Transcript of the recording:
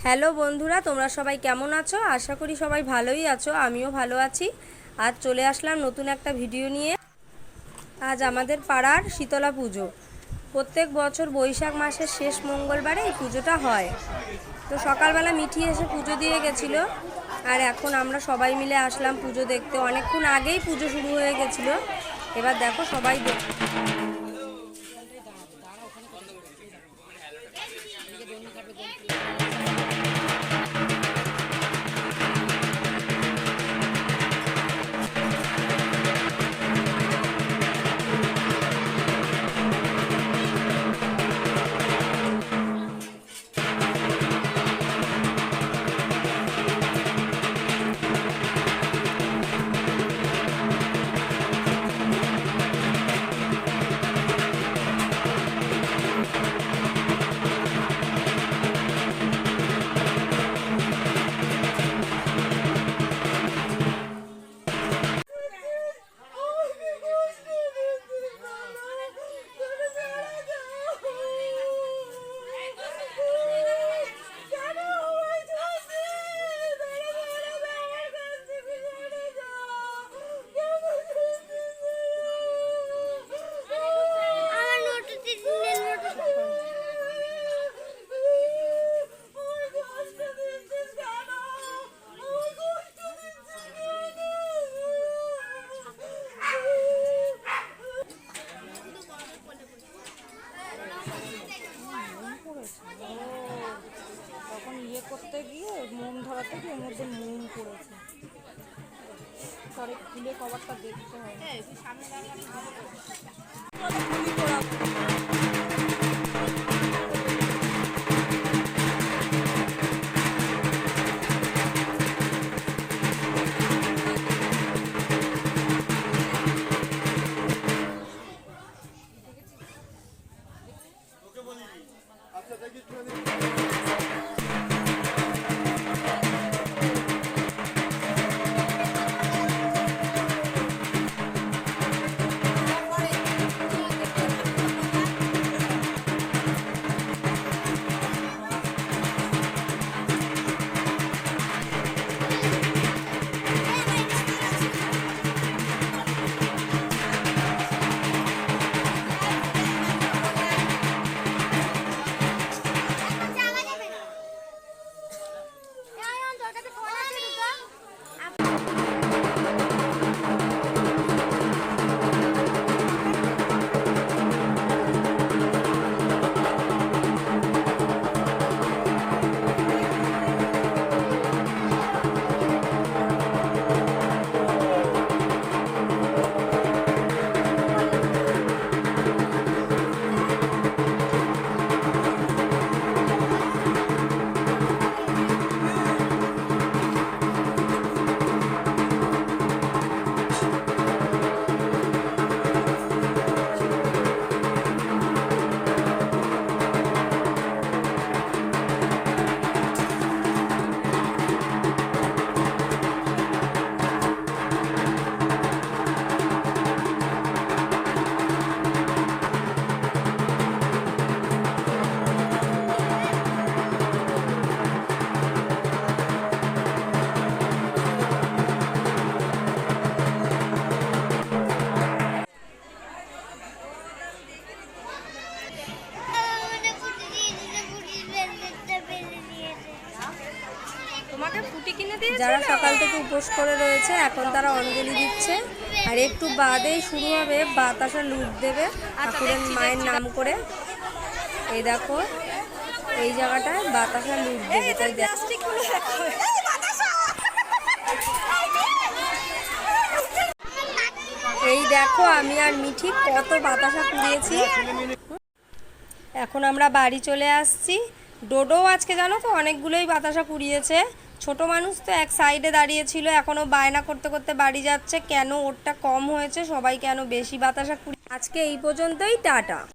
Hello বন্ধুরা, তোমরা সবাই কেমন আছো? আশা করি সবাই ভালোই আছো। আমিও ভালো আছি। আজ চলে আসলাম নতুন একটা ভিডিও নিয়ে। আজ আমাদের পাড়ার শীতলা পুজো। প্রত্যেক বছর বৈশাখ মাসের শেষ মঙ্গলবারে এই পুজোটা হয়। তো সকালবেলা মিঠি এসে পুজো দিয়ে গেছিলো, আর এখন আমরা সবাই মিলে আসলাম পুজো দেখতে। অনেকক্ষণ আগেই পুজো শুরু হয়ে গেছিলো। এবার দেখো সবাই তখন করতে গিয়ে মোম ধরাতে গিয়ে মধ্যে মোম পড়েছে। পরে খুলে কভারটা দেখতে হয়। যারা সকাল থেকে উপোস করে রয়েছে এখন তারা অঞ্জলি দিচ্ছে, আর একটু বাদেই শুরু হবে বাতাসা লুট দেবে ঠাকুরের মায়ের নাম করে। এই দেখো এই জায়গাটায় বাতাসা লুট দেবে। তাই এই দেখো আমি আর মিঠি কত বাতাসা কুড়িয়েছি। এখন আমরা বাড়ি চলে আসছি। ডোডো আজকে জানো তো অনেকগুলোই বাতাসা কুড়িয়েছে। ছোট মানুষ তো এক সাইডে দাঁড়িয়েছিল, এখনো বায়না করতে করতে বাড়ি যাচ্ছে কেন ওরটা কম হয়েছে, সবাই কেন বেশি বাতাসা কুড়িয়ে। আজকে এই পর্যন্তই, টাটা।